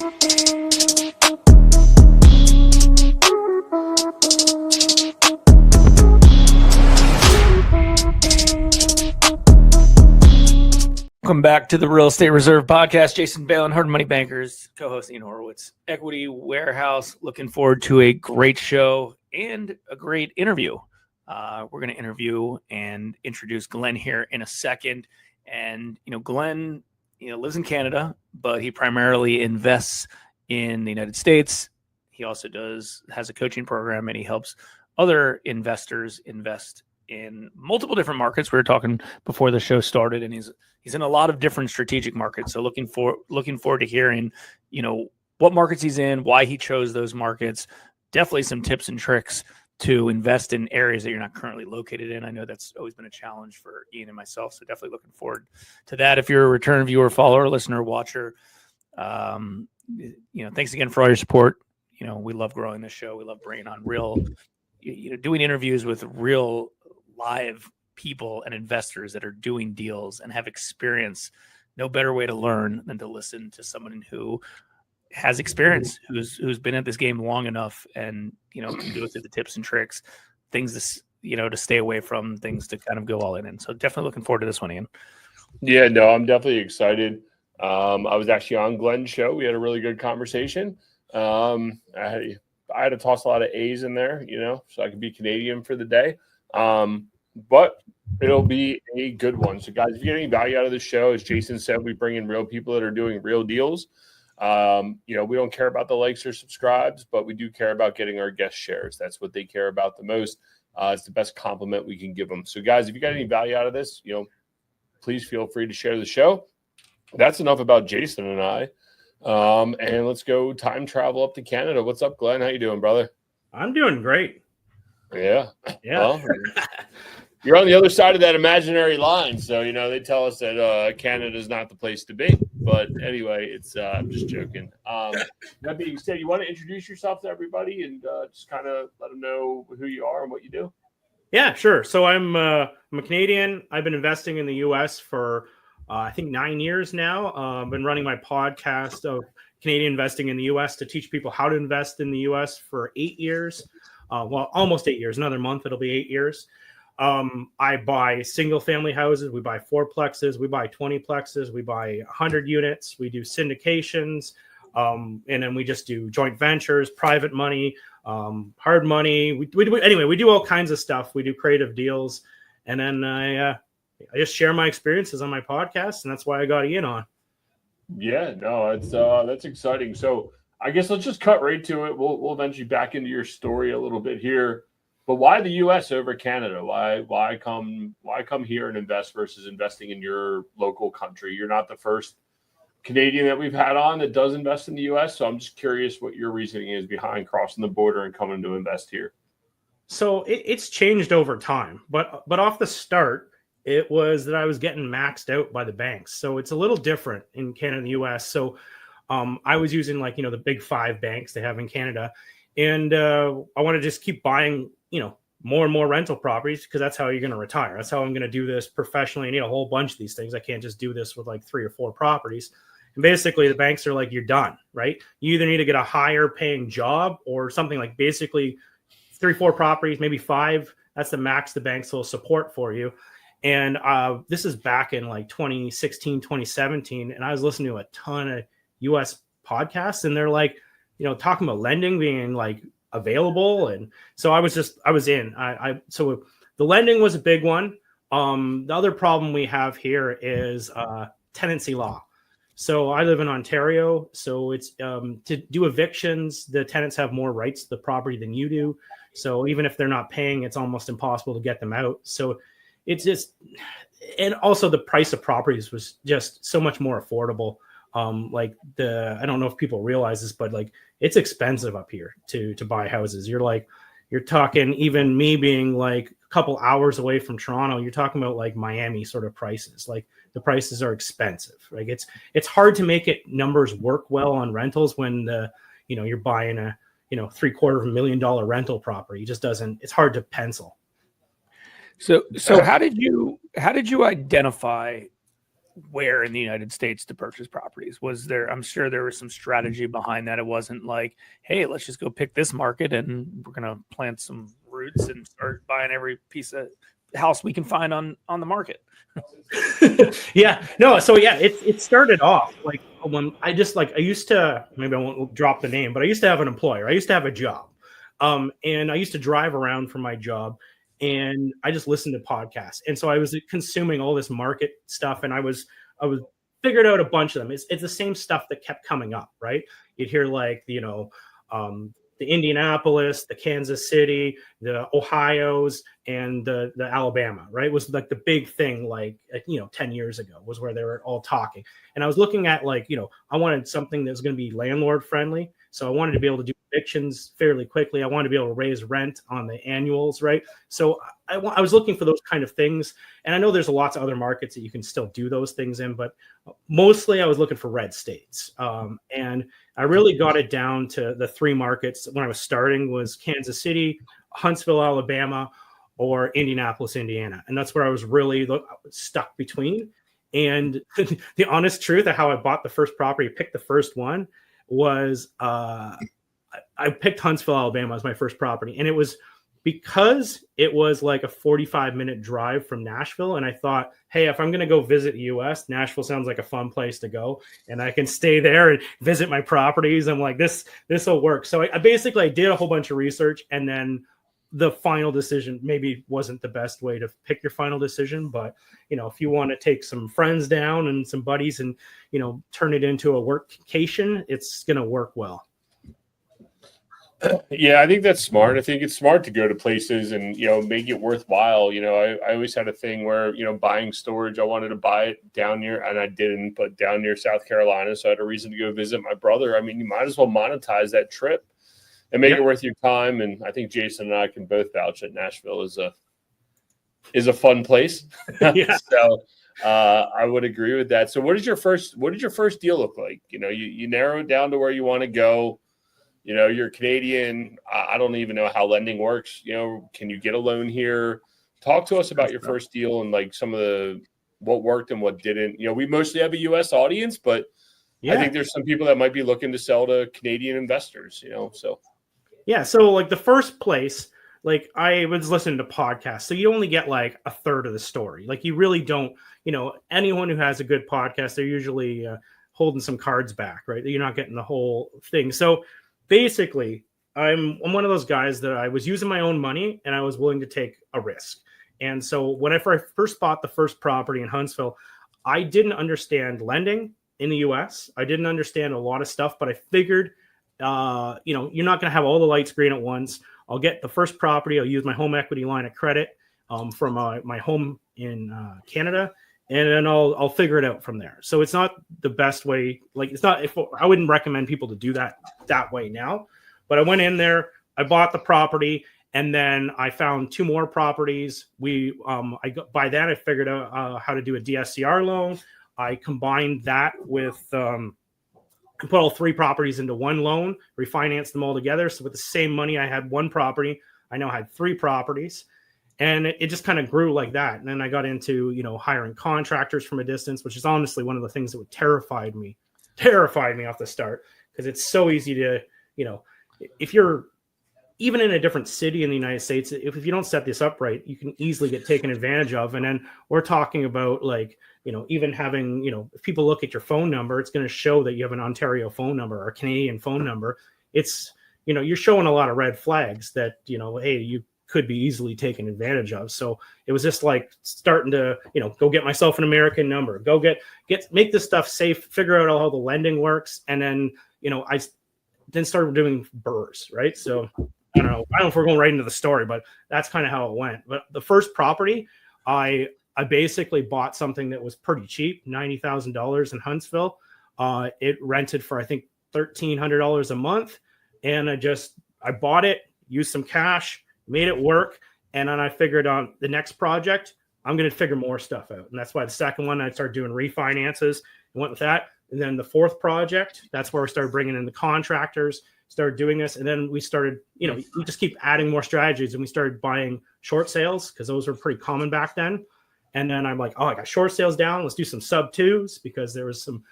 Welcome back to the Real Estate Reserve Podcast. Jason Balin, Hard Money Bankers, co-host Ian Horowitz, Equity Warehouse. Looking forward to a great show and a great interview. We're going to interview and introduce Glenn here in a second. And, Glenn, lives in Canada, but he primarily invests in the United States. He also has a coaching program, and he helps other investors invest in multiple different markets. We were talking before the show started, and he's in a lot of different strategic markets. So looking forward to hearing, what markets he's in, why he chose those markets. Definitely some tips and tricks to invest in areas that you're not currently located in. I know that's always been a challenge for Ian and myself. So definitely looking forward to that. If you're a return viewer, follower, listener, watcher, thanks again for all your support. We love growing this show. We love bringing on doing interviews with real live people and investors that are doing deals and have experience. No better way to learn than to listen to someone who has experience, who's been at this game long enough, and can go through the tips and tricks, things to stay away from, things to kind of go all in. So definitely looking forward to this one, Ian. Yeah, no, I'm definitely excited. I was actually on Glenn's show. We had a really good conversation. I had to toss a lot of A's in there, so I could be Canadian for the day. But it'll be a good one. So, guys, if you get any value out of the show, as Jason said, we bring in real people that are doing real deals. We don't care about the likes or subscribes, but we do care about getting our guest shares. That's what they care about the most. It's the best compliment we can give them. So, guys, if you got any value out of this, please feel free to share the show. That's enough about Jason and I. And let's go time travel up to Canada. What's up, Glenn? How you doing, brother? I'm doing great. Yeah. Well, you're on the other side of that imaginary line. So, they tell us that Canada is not the place to be. But anyway, I'm just joking. That being said, you want to introduce yourself to everybody and just kind of let them know who you are and what you do? Yeah, sure. So I'm a Canadian. I've been investing in the U.S. for, I think, 9 years now. I've been running my podcast of Canadian investing in the U.S. to teach people how to invest in the U.S. for 8 years. Almost 8 years. Another month, it'll be 8 years. I buy single family houses. We buy fourplexes. We buy 20plexes. We buy 100 units. We do syndications. And then we just do joint ventures, private money, hard money. We do all kinds of stuff. We do creative deals. And then I just share my experiences on my podcast. And that's why I got Ian on. Yeah, no, that's exciting. So I guess let's just cut right to it. We'll eventually back into your story a little bit here. But why the U.S. over Canada? Why come here and invest versus investing in your local country? You're not the first Canadian that we've had on that does invest in the U.S. So I'm just curious what your reasoning is behind crossing the border and coming to invest here. So it's changed over time, but off the start, it was that I was getting maxed out by the banks. So it's a little different in Canada and the U.S. So I was using the big 5 banks they have in Canada, and I want to just keep buying more and more rental properties because that's how you're going to retire. That's how I'm going to do this professionally. I need a whole bunch of these things. I can't just do this with 3 or 4 properties. And basically the banks are you're done, right? You either need to get a higher paying job or something basically 3, 4 properties, maybe 5. That's the max the banks will support for you. And this is back in 2016, 2017. And I was listening to a ton of US podcasts, and they're talking about lending being available. And so I was in. So the lending was a big one. The other problem we have here is tenancy law. So I live in Ontario. So it's to do evictions, the tenants have more rights to the property than you do. So even if they're not paying, it's almost impossible to get them out. So it's just, and also the price of properties was just so much more affordable. I don't know if people realize this, but it's expensive up here to buy houses. You're talking, even me being a couple hours away from Toronto, you're talking about Miami sort of prices. The prices are expensive. It's hard to make numbers work well on rentals when you're buying a $750,000 rental property. It just doesn't. It's hard to pencil. So how did you identify where in the United States to purchase properties? Was there, I'm sure there was some strategy behind that. It wasn't like, hey, let's just go pick this market and we're going to plant some roots and start buying every piece of house we can find on the market. Yeah, no. So yeah, it started off like when I used to, maybe I won't drop the name, but I used to have an employer. I used to have a job. And I used to drive around for my job and I just listened to podcasts. And so I was consuming all this market stuff and I was figured out a bunch of them. It's the same stuff that kept coming up, right? You'd hear like, the Indianapolis, the Kansas City, the Ohio's, and the Alabama, right? Was like the big thing, 10 years ago was where they were all talking. And I was looking at I wanted something that was going to be landlord friendly. So I wanted to be able to do evictions fairly quickly. I wanted to be able to raise rent on the annuals, right? So I was looking for those kind of things. And I know there's lots of other markets that you can still do those things in, but mostly I was looking for red states. And I really got it down to the three markets when I was starting was Kansas City, Huntsville, Alabama, or Indianapolis, Indiana. And that's where I was really stuck between. And the honest truth of how I bought the first property, picked the first one, was I picked Huntsville, Alabama as my first property. And it was because it was like a 45-minute drive from Nashville. And I thought, hey, if I'm going to go visit the US, Nashville sounds like a fun place to go. And I can stay there and visit my properties. I'm like, this will work. So I basically did a whole bunch of research. And then the final decision maybe wasn't the best way to pick your final decision. But, if you want to take some friends down and some buddies and, turn it into a workcation, it's going to work well. Yeah, I think that's smart. I think it's smart to go to places and, make it worthwhile. I always had a thing where, buying storage, I wanted to buy it down near, and I didn't, but down near South Carolina. So I had a reason to go visit my brother. I mean, you might as well monetize that trip and make it worth your time. And I think Jason and I can both vouch that Nashville is a fun place. Yeah. So I would agree with that. So what did your first deal look like? You narrow it down to where you want to go. You're Canadian. I don't even know how lending works. Can you get a loan here? Talk to us about your first deal and like some of what worked and what didn't. We mostly have a U.S. audience, but I think there's some people that might be looking to sell to Canadian investors, so. Yeah. So like the first place, like I was listening to podcasts. So you only get like a third of the story. Like you really don't, anyone who has a good podcast, they're usually holding some cards back, right? You're not getting the whole thing. So basically, I'm one of those guys that I was using my own money and I was willing to take a risk. And so when I first bought the first property in Huntsville, I didn't understand lending in the US. I didn't understand a lot of stuff, but I figured, you're not going to have all the lights green at once. I'll get the first property. I'll use my home equity line of credit from my home in Canada. And then I'll figure it out from there. So it's not the best way. Like I wouldn't recommend people to do that way now. But I went in there, I bought the property, and then I found two more properties. By then I figured out how to do a DSCR loan. I combined that with put all three properties into one loan, refinanced them all together. So with the same money, I had one property. I now had three properties. And it just kind of grew like that. And then I got into, hiring contractors from a distance, which is honestly one of the things that would terrified me off the start. Because it's so easy to, if you're even in a different city in the United States, if you don't set this up right, you can easily get taken advantage of. And then we're talking about even having, if people look at your phone number, it's going to show that you have an Ontario phone number or a Canadian phone number. It's, you're showing a lot of red flags that, hey, you could be easily taken advantage of. So it was just like starting to, go get myself an American number, go make this stuff safe, figure out how the lending works. And then, I then started doing BRRRRs, right? So I don't know if we're going right into the story, but that's kind of how it went. But the first property, I basically bought something that was pretty cheap, $90,000 in Huntsville. It rented for, I think, $1,300 a month. And I bought it, used some cash, made it work. And then I figured on the next project, I'm going to figure more stuff out. And that's why the second one, I started doing refinances and went with that. And then the fourth project, that's where I started bringing in the contractors, started doing this. And then we started, we just keep adding more strategies, and we started buying short sales because those were pretty common back then. And then I'm like, oh, I got short sales down. Let's do some sub twos because there was some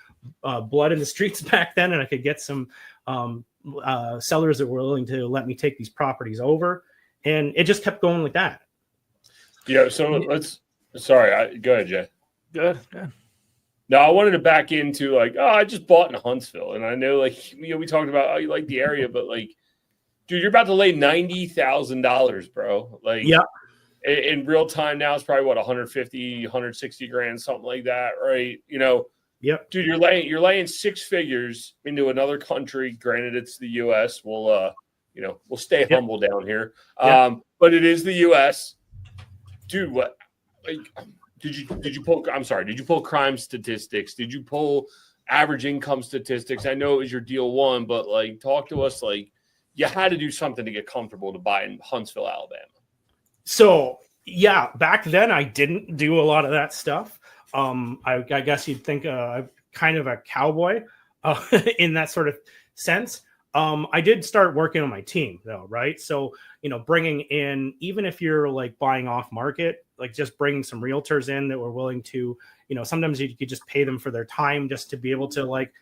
blood in the streets back then, and I could get some sellers that were willing to let me take these properties over. And it just kept going like that. Yeah. So go ahead, Jay. Good. No, I wanted to back into like, I just bought in Huntsville, and I know like we talked about you like the area, but like, dude, you're about to lay $90,000, bro. Like, yeah, in real time now, it's probably what 150, 160 grand, something like that, right? Yep. Dude, you're laying six figures into another country. Granted, it's the U.S. We'll stay humble down here, but it is the U.S. Dude, what like. Did you pull crime statistics? Did you pull average income statistics? I know it was your deal one, but like talk to us. Like you had to do something to get comfortable to buy in Huntsville, Alabama. So yeah, back then I didn't do a lot of that stuff. I guess you'd think kind of a cowboy in that sort of sense. I did start working on my team though, right? So, bringing in, even if you're like buying off market, like just bringing some realtors in that were willing to, sometimes you could just pay them for their time just to be able to like,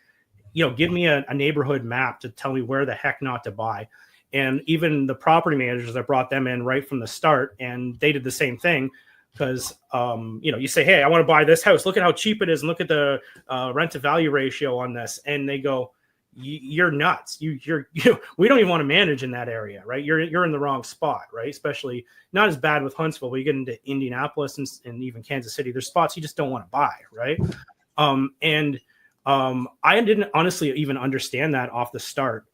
give me a neighborhood map to tell me where the heck not to buy. And even the property managers, I brought them in right from the start, and they did the same thing. Because, you say, hey, I want to buy this house. Look at how cheap it is. And look at the rent to value ratio on this. And they go, you're nuts. We don't even want to manage in that area, right? You're in the wrong spot, right? Especially not as bad with Huntsville, but you get into Indianapolis and even Kansas City. There's spots you just don't want to buy, right? I didn't honestly even understand that off the start.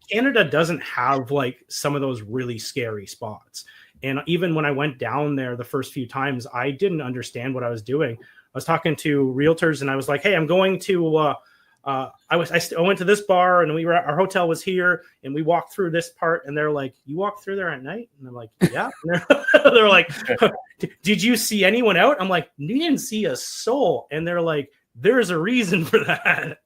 Canada doesn't have like some of those really scary spots. And even when I went down there the first few times, I didn't understand what I was doing. I was talking to realtors and I was like, hey, I'm going to I went to this bar and our hotel was here and we walked through this part, and they're like, you walked through there at night? And I'm like, yeah. They're like, did you see anyone out? I'm like, you didn't see a soul. And they're like, there's a reason for that.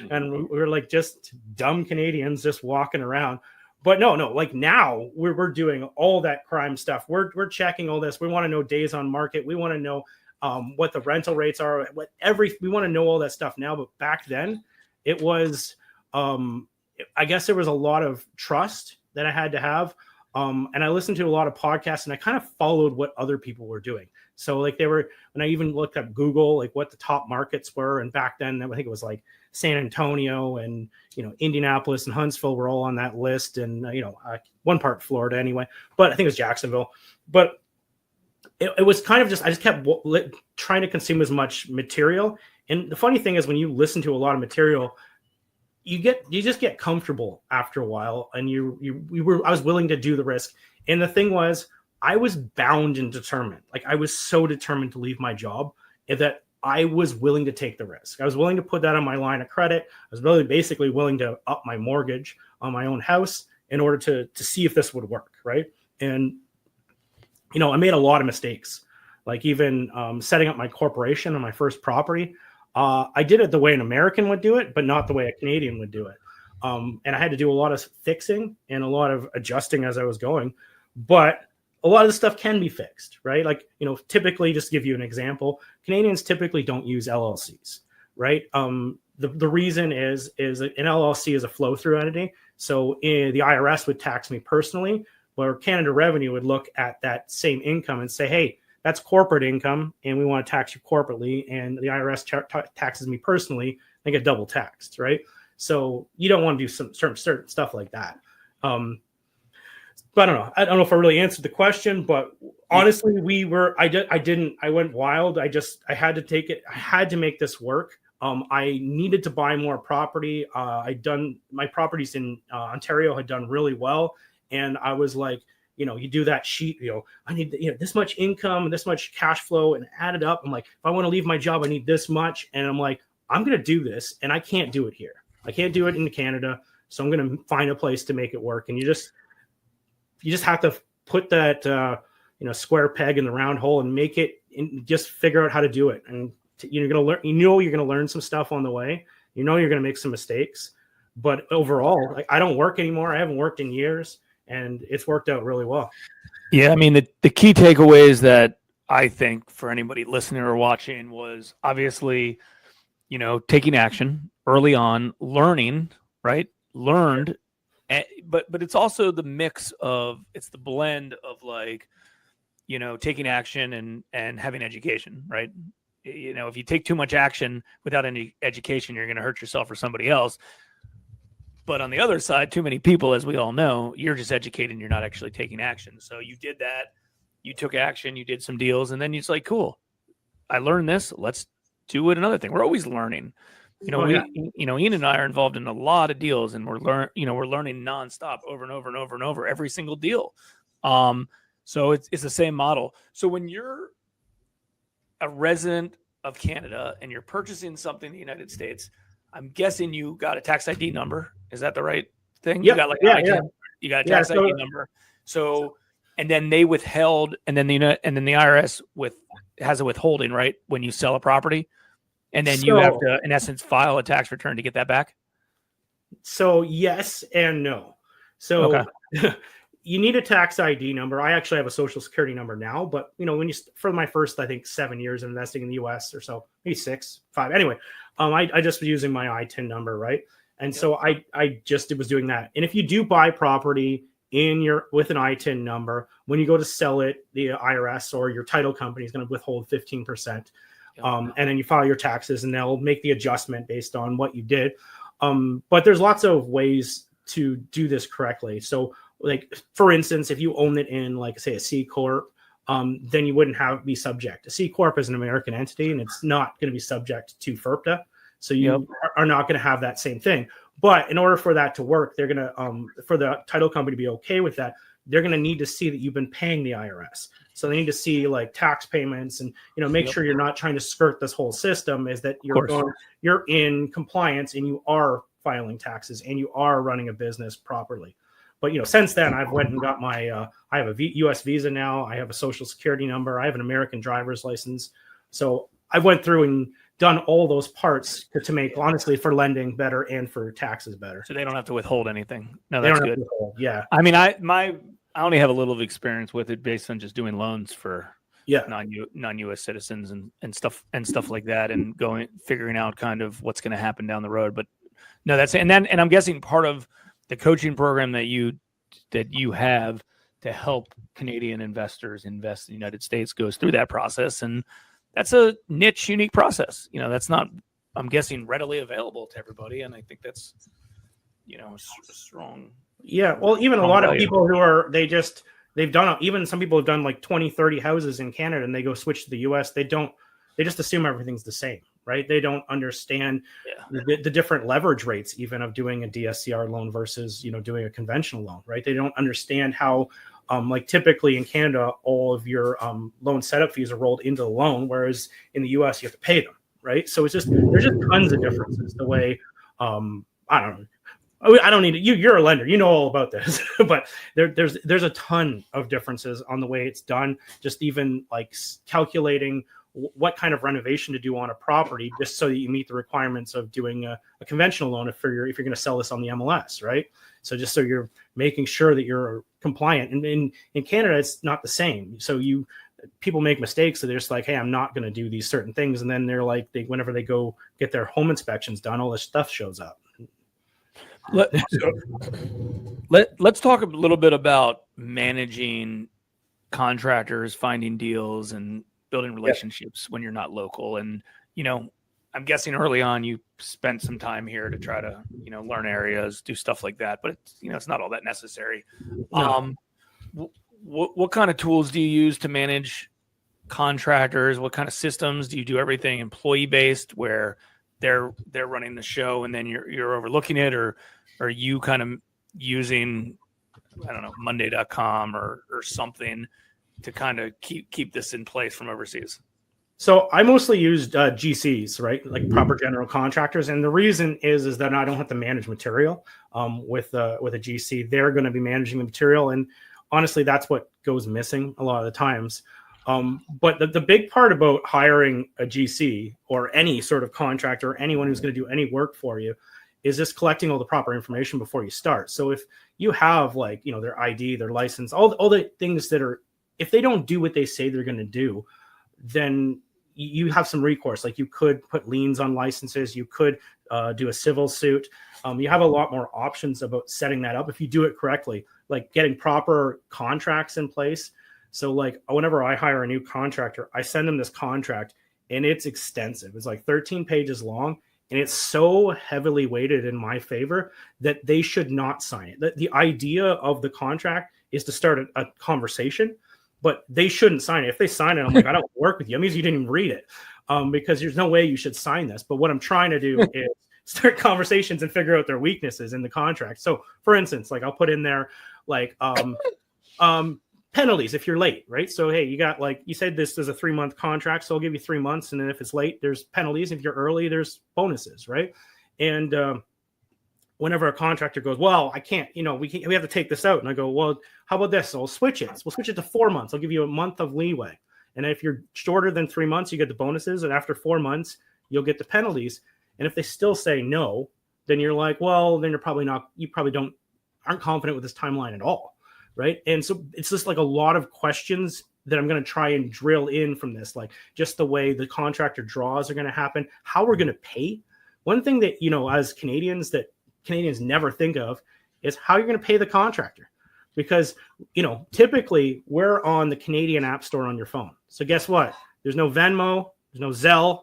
And we're like just dumb Canadians just walking around. But no, like now we're doing all that crime stuff. We're checking all this. We want to know days on market. We want to know what the rental rates are, we want to know all that stuff now. But back then it was, I guess there was a lot of trust that I had to have. And I listened to a lot of podcasts and I kind of followed what other people were doing. So like when I even looked up Google, like what the top markets were. And back then, I think it was like San Antonio and, Indianapolis and Huntsville were all on that list. And, one part of Florida anyway, but I think it was Jacksonville. But it was kind of I just kept trying to consume as much material. And the funny thing is when you listen to a lot of material, you just get comfortable after a while. And I was willing to do the risk. And the thing was, I was bound and determined. Like I was so determined to leave my job that I was willing to take the risk. I was willing to put that on my line of credit. I was really basically willing to up my mortgage on my own house in order to see if this would work. Right. And, I made a lot of mistakes, like even setting up my corporation on my first property. I did it the way an American would do it, but not the way a Canadian would do it. And I had to do a lot of fixing and a lot of adjusting as I was going. But a lot of the stuff can be fixed, right? Like, typically, just to give you an example, Canadians typically don't use LLCs, right? The reason is an LLC is a flow-through entity. So the IRS would tax me personally, where Canada Revenue would look at that same income and say, hey, that's corporate income, and we want to tax you corporately, and the IRS taxes me personally, I get double taxed, right? So you don't want to do some certain stuff like that. But I don't know if I really answered the question, but honestly, I went wild. I had to take it. I had to make this work. I needed to buy more property. My properties in Ontario had done really well. And I was like, you do that sheet, I need, this much income, this much cash flow, and add it up. I'm like, if I want to leave my job, I need this much. And I'm like, I'm going to do this, and I can't do it here. I can't do it in Canada. So I'm going to find a place to make it work. And you just have to put that, square peg in the round hole and make it, and just figure out how to do it. And you're going to learn, you're going to learn some stuff on the way. You're going to make some mistakes, but overall, like, I don't work anymore. I haven't worked in years, and it's worked out really well. Yeah. I mean, the key takeaway is that I think, for anybody listening or watching was obviously, taking action early on, learning, right? Learned, but it's also the mix of, it's the blend of like, taking action and having education, right? If you take too much action without any education, you're going to hurt yourself or somebody else. But on the other side, too many people, as we all know, you're just educating, you're not actually taking action. So you did that, you took action, you did some deals, and then it's like, cool, I learned this. Let's do it. Another thing. We're always learning. Ian and I are involved in a lot of deals, and we're learning nonstop over and over and over and over every single deal. So it's the same model. So when you're a resident of Canada and you're purchasing something in the United States, I'm guessing you got a tax ID number. Is that the right thing? Yep. You got you got a tax ID number. So, and then they withheld, and then the IRS has a withholding, right, when you sell a property, and then you have to, in essence, file a tax return to get that back. So yes and no. So okay. You need a tax ID number. I actually have a social security number now, but for my first, I think 7 years of investing in the US or so, maybe 6, 5. Anyway, I just was using my ITIN number, right? And so I just was doing that. And if you do buy property with an ITIN number, when you go to sell it, the IRS or your title company is going to withhold 15%. And then you file your taxes and they'll make the adjustment based on what you did. But there's lots of ways to do this correctly. So like, for instance, if you own it in, like, say, a C Corp, then you wouldn't be subject. A C Corp is an American entity, and it's not going to be subject to FIRPTA. So you are not going to have that same thing. But in order for that to work, they're going to, for the title company to be okay with that, they're going to need to see that you've been paying the IRS. So they need to see like tax payments and, make sure you're not trying to skirt this whole system, is that you're in compliance and you are filing taxes and you are running a business properly. But, since then, I've went and got my, I have a U.S. visa now. I have a social security number. I have an American driver's license. So I went through and done all those parts to make, honestly, for lending better and for taxes better. So they don't have to withhold anything. No, that's good. Yeah. I mean, I only have a little of experience with it based on just doing loans for non-U.S. citizens and stuff like that, and figuring out kind of what's going to happen down the road. But no, and I'm guessing part of the coaching program that you have to help Canadian investors invest in the United States goes through that process. And that's a niche, unique process. That's not, I'm guessing, readily available to everybody. And I think that's, a strong. Yeah. Well, even a lot of people who they've done, even some people have done like 20, 30 houses in Canada and they go switch to the US. They just assume everything's the same, right? They don't understand the different leverage rates even of doing a DSCR loan versus, doing a conventional loan, right? They don't understand how, like typically in Canada, all of your loan setup fees are rolled into the loan, whereas in the US, you have to pay them, right? So there's just tons of differences the way, I don't know. I don't need it. You're a lender. You know all about this, but there's a ton of differences on the way it's done. Just even like calculating what kind of renovation to do on a property, just so that you meet the requirements of doing a conventional loan if you're going to sell this on the MLS, right? So just so you're making sure that you're compliant. And in Canada, it's not the same. So people make mistakes. So they're just like, hey, I'm not going to do these certain things. And then they're like, whenever they go get their home inspections done, all this stuff shows up. Let's talk a little bit about managing contractors, finding deals, and building relationships when you're not local. And, I'm guessing early on you spent some time here to try to, learn areas, do stuff like that. But it's not all that necessary. No. What kind of tools do you use to manage contractors? What kind of systems do you do? Everything employee based, where they're running the show and then you're overlooking it, or are you kind of using, I don't know, Monday.com or something to kind of keep this in place from overseas? So I mostly used GCs, right? Like proper general contractors. And the reason is that I don't have to manage material with a GC. They're going to be managing the material. And honestly, that's what goes missing a lot of the times. But the big part about hiring a GC or any sort of contractor, anyone who's going to do any work for you, is just collecting all the proper information before you start. So if you have their ID, their license, all the things that are, if they don't do what they say they're going to do, then you have some recourse. Like you could put liens on licenses, you could do a civil suit. You have a lot more options about setting that up if you do it correctly, like getting proper contracts in place. So like whenever I hire a new contractor, I send them this contract and it's extensive. It's like 13 pages long and it's so heavily weighted in my favor that they should not sign it. The idea of the contract is to start a conversation, but they shouldn't sign it. If they sign it, I'm like, I don't work with you. That means you didn't even read it, because there's no way you should sign this. But what I'm trying to do is start conversations and figure out their weaknesses in the contract. So for instance, like I'll put in there like penalties if you're late, right? So, hey, you got like, you said this is a 3-month contract, so I'll give you 3 months. And then if it's late, there's penalties. If you're early, there's bonuses, right? And whenever a contractor goes, well, I can't, we have to take this out. And I go, well, how about this? So we'll switch it. We'll switch it to 4 months. I'll give you a month of leeway. And if you're shorter than 3 months, you get the bonuses. And after 4 months, you'll get the penalties. And if they still say no, then you're like, well, then you probably aren't confident with this timeline at all. Right. And so it's just like a lot of questions that I'm going to try and drill in from this, like just the way the contractor draws are going to happen, how we're going to pay. One thing that, as Canadians, that Canadians never think of is how you're going to pay the contractor, because, typically we're on the Canadian App Store on your phone. So guess what? There's no Venmo, there's no Zelle,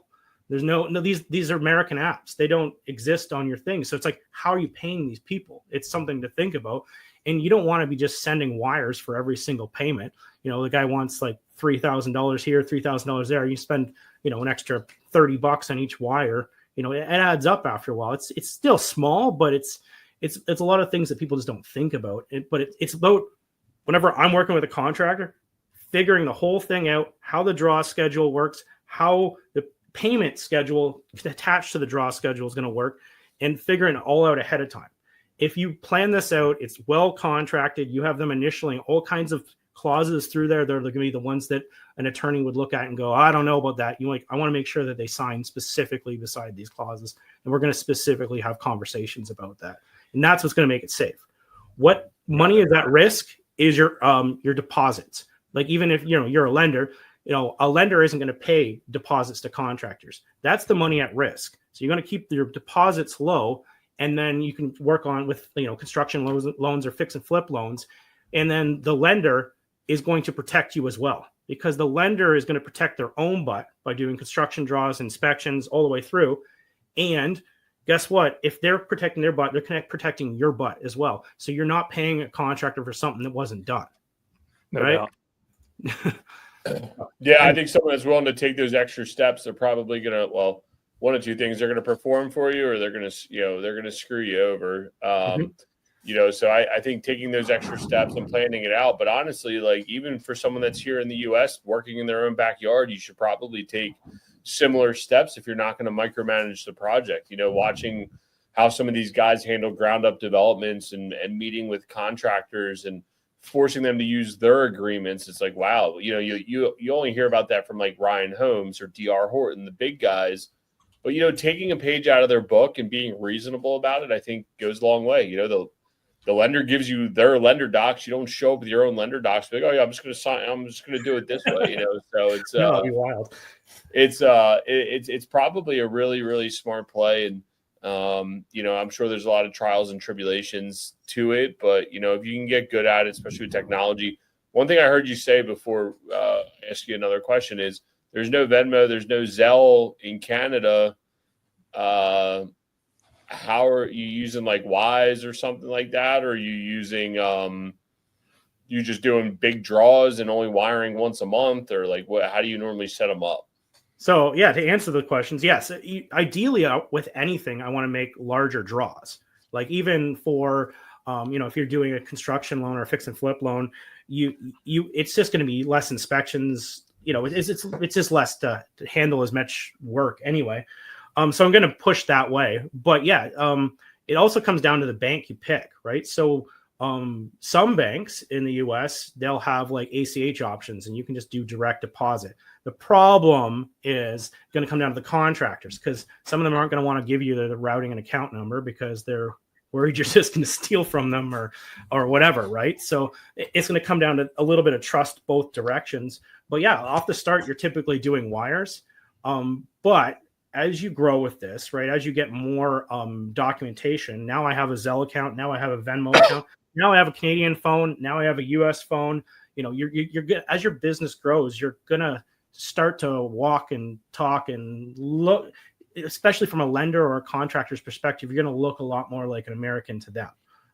there's no these are American apps. They don't exist on your thing. So it's like, how are you paying these people? It's something to think about. And you don't want to be just sending wires for every single payment. The guy wants like $3,000 here, $3,000 there. You spend, an extra $30 on each wire. It adds up after a while. It's still small, but it's a lot of things that people just don't think about. But it's about, whenever I'm working with a contractor, figuring the whole thing out, how the draw schedule works, how the payment schedule attached to the draw schedule is going to work, and figuring it all out ahead of time. If you plan this out, it's well contracted. You have them initially all kinds of clauses through there. They're going to be the ones that an attorney would look at and go, I don't know about that. I want to make sure that they sign specifically beside these clauses. And we're going to specifically have conversations about that. And that's what's going to make it safe. What money is at risk is your deposits. Like even if, you're a lender, a lender isn't going to pay deposits to contractors. That's the money at risk. So you're going to keep your deposits low. And then you can work on with, construction loans or fix and flip loans. And then the lender is going to protect you as well, because the lender is going to protect their own butt by doing construction draws, inspections all the way through. And guess what? If they're protecting their butt, they're protecting your butt as well. So you're not paying a contractor for something that wasn't done. No right? Yeah, I think someone that's willing to take those extra steps, they're probably going to, one of two things: they're going to perform for you, or they're going to screw you over. So I think taking those extra steps and planning it out. But honestly, like even for someone that's here in the U.S. working in their own backyard, you should probably take similar steps if you're not going to micromanage the project. Watching how some of these guys handle ground up developments and meeting with contractors and forcing them to use their agreements. It's like, wow, you only hear about that from like Ryan Holmes or DR Horton, the big guys. But, taking a page out of their book and being reasonable about it, I think goes a long way. The lender gives you their lender docs. You don't show up with your own lender docs. Like, oh yeah, I'm just going to sign. I'm just going to do it this way. So it's that'd be wild. It's probably a really, really smart play. And, I'm sure there's a lot of trials and tribulations to it, but if you can get good at it, especially with technology. One thing I heard you say before I ask you another question is, there's no Venmo, there's no Zelle in Canada. How are you using like Wise or something like that? Or are you using, you just doing big draws and only wiring once a month, or like how do you normally set them up? So yeah, to answer the questions, yes, ideally with anything, I want to make larger draws. Like even for, if you're doing a construction loan or a fix and flip loan, it's just going to be less inspections. It's just less to handle as much work anyway. So I'm going to push that way. But yeah, it also comes down to the bank you pick, right? So some banks in the US, they'll have like ACH options and you can just do direct deposit. The problem is going to come down to the contractors, because some of them aren't going to want to give you the routing and account number because they're where you're just going to steal from them or whatever, right? So it's going to come down to a little bit of trust both directions. But yeah, off the start, you're typically doing wires. But as you grow with this, right, as you get more documentation, now I have a Zelle account, now I have a Venmo account, now I have a Canadian phone, now I have a US phone. You know, you're good. As your business grows, you're gonna start to walk and talk and look, especially from a lender or a contractor's perspective, you're going to look a lot more like an American to them,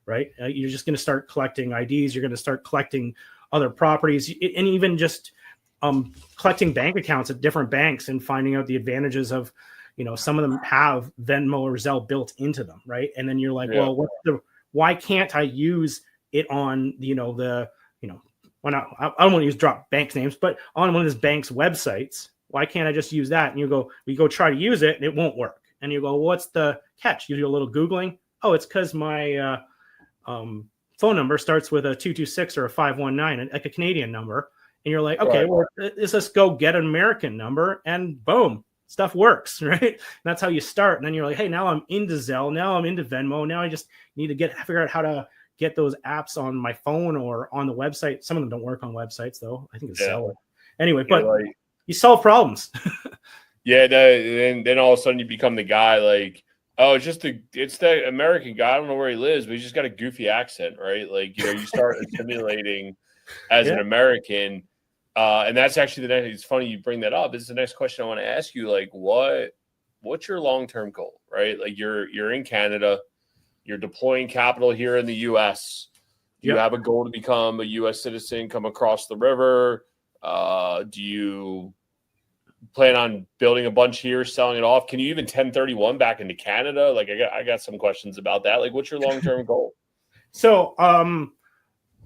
right? You're just going to start collecting IDs. You're going to start collecting other properties, and even just collecting bank accounts at different banks and finding out the advantages of, you know, some of them have Venmo or Zelle built into them, right? And then you're like, well, why can't I use it on, I don't want to use drop bank names, but on one of this bank's websites? Why can't I just use that? And we go try to use it and it won't work. And you go, well, what's the catch? You do a little Googling. Oh, it's because my phone number starts with a 226 or a 519, like a Canadian number. And you're like, okay, well, let's just go get an American number, and boom, stuff works, right? And that's how you start. And then you're like, hey, now I'm into Zelle. Now I'm into Venmo. Now I just need to figure out how to get those apps on my phone or on the website. Some of them don't work on websites, though. I think it's Zelle. Anyway, but you solve problems. Then all of a sudden you become the guy like, oh, it's the American guy. I don't know where he lives, but he's just got a goofy accent, right? Like, you know, you start assimilating as an American. And that's actually the next, it's funny you bring that up. This is the next question I want to ask you. Like, what's your long-term goal, right? Like you're in Canada, you're deploying capital here in the US. Do you have a goal to become a US citizen, come across the river? Do you plan on building a bunch here, selling it off? Can you even 1031 back into Canada? Like I got some questions about that. Like, what's your long-term goal? So,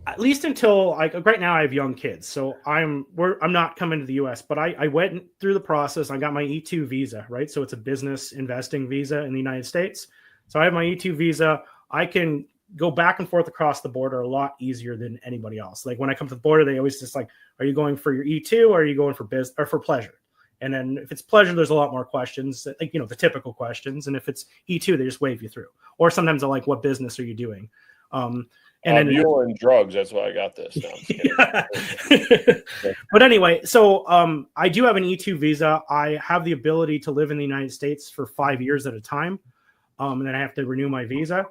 at least until right now I have young kids, so I'm not coming to the US, but I went through the process. I got my E2 visa, right? So it's a business investing visa in the United States. So I have my E2 visa. I can go back and forth across the border a lot easier than anybody else. Like when I come to the border, they always just like, are you going for your E2 or are you going for business or for pleasure? And then if it's pleasure, there's a lot more questions, like, you know, the typical questions. And if it's E2, they just wave you through. Or sometimes they're like, what business are you doing? And then mule and drugs. That's why I got this. No, but anyway, so I do have an E2 visa. I have the ability to live in the United States for 5 years at a time. And then I have to renew my visa.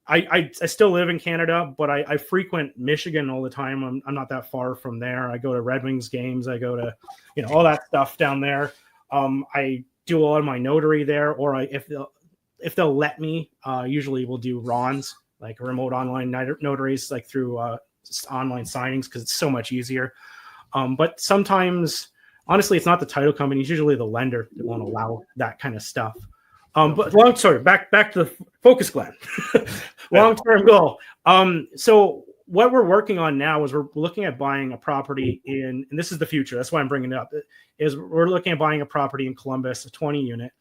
I still live in Canada, but I frequent Michigan all the time. I'm not that far from there. I go to Red Wings games. I go to, you know, all that stuff down there. I do a lot of my notary there, or if they'll let me, usually we'll do RONs, like remote online notaries, like through online signings, because it's so much easier. But sometimes, honestly, it's not the title company. It's usually the lender that won't allow that kind of stuff. But back to the focus, Glenn. Long-term goal. So what we're working on now is we're looking at buying a property and this is the future. That's why I'm bringing it up. Is we're looking at buying a property in Columbus, a 20 unit,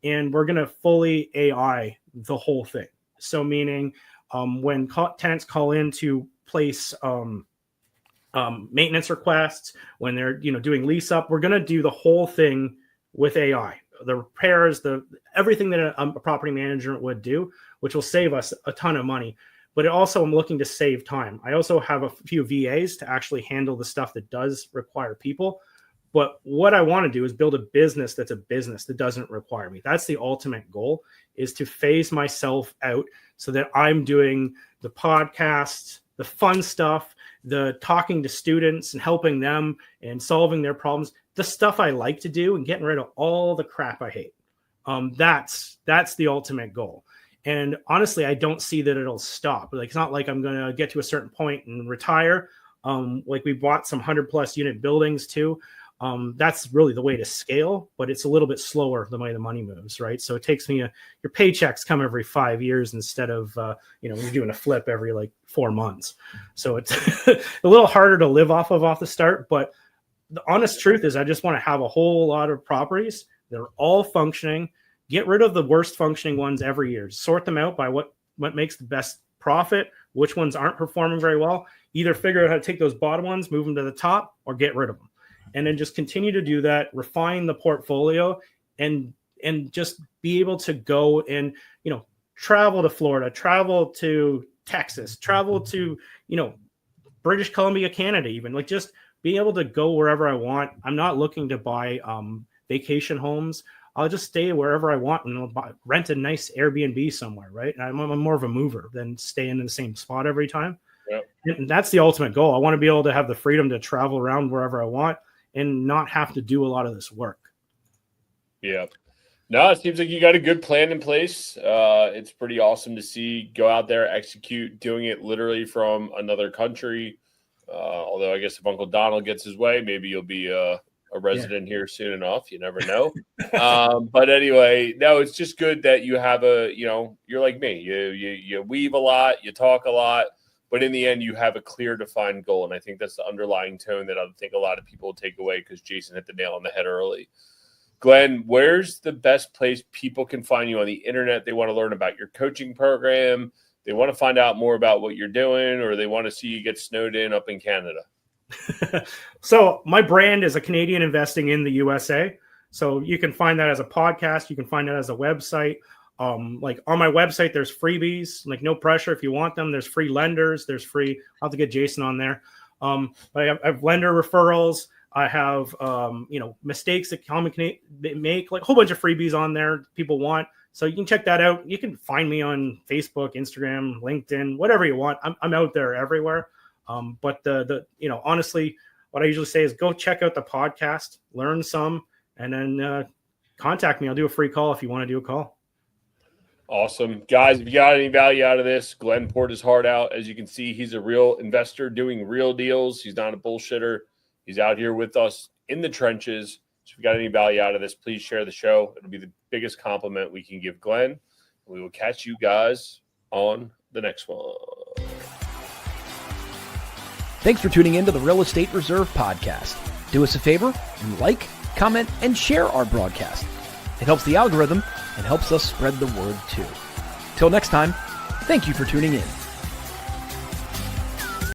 and we're going to fully AI the whole thing. So meaning when tenants call in to place maintenance requests, when they're doing lease up, we're going to do the whole thing with AI. The repairs, everything that a property manager would do, which will save us a ton of money. But it also, I'm looking to save time. I also have a few VAs to actually handle the stuff that does require people. But what I want to do is build a business that's a business that doesn't require me. That's the ultimate goal, is to phase myself out so that I'm doing the podcasts, the fun stuff, the talking to students and helping them and solving their problems, the stuff I like to do, and getting rid of all the crap I hate. That's the ultimate goal. And honestly, I don't see that it'll stop. Like, it's not like I'm going to get to a certain point and retire. Like we bought some 100+ unit buildings too. That's really the way to scale, but it's a little bit slower the way the money moves, right? So it takes me your paychecks come every 5 years instead of you're doing a flip every like 4 months. So it's a little harder to live off the start. But the honest truth is, I just want to have a whole lot of properties that are all functioning. Get rid of the worst functioning ones every year. Sort them out by what makes the best profit, which ones aren't performing very well. Either figure out how to take those bottom ones, move them to the top, or get rid of them. And then just continue to do that, refine the portfolio, and just be able to go and, travel to Florida, travel to Texas, travel to, British Columbia, Canada, even like just being able to go wherever I want. I'm not looking to buy vacation homes. I'll just stay wherever I want and rent a nice Airbnb somewhere, right? And I'm more of a mover than staying in the same spot every time. Yep. And that's the ultimate goal. I want to be able to have the freedom to travel around wherever I want and not have to do a lot of this work. Yeah. No, it seems like you got a good plan in place. It's pretty awesome to see go out there, execute, doing it literally from another country. Although I guess if Uncle Donald gets his way, maybe you'll be a resident here soon enough. You never know. But anyway, no, it's just good that you have you're like me. You weave a lot, you talk a lot, but in the end, you have a clear, defined goal. And I think that's the underlying tone that I think a lot of people will take away because Jason hit the nail on the head early. Glenn, where's the best place people can find you on the internet? They want to learn about your coaching program. They want to find out more about what you're doing, or they want to see you get snowed in up in Canada. So my brand is A Canadian Investing in the USA. So you can find that as a podcast. You can find that as a website. Like on my website, there's freebies, like no pressure. If you want them, there's free lenders. There's free. I'll have to get Jason on there. But I have lender referrals. I have, mistakes that common can make, like a whole bunch of freebies on there people want. So you can check that out. You can find me on Facebook, Instagram, LinkedIn, whatever you want. I'm out there everywhere. But honestly, what I usually say is go check out the podcast, learn some, and then contact me. I'll do a free call if you want to do a call. Awesome. Guys, if you got any value out of this, Glenn poured his heart out. As you can see, he's a real investor doing real deals. He's not a bullshitter. He's out here with us in the trenches. So if you got any value out of this, please share the show. It'll be the biggest compliment we can give Glenn. We will catch you guys on the next one. Thanks for tuning in to the Real Estate Reserve Podcast. Do us a favor and like, comment, and share our broadcast. It helps the algorithm and helps us spread the word too. Till next time, thank you for tuning in.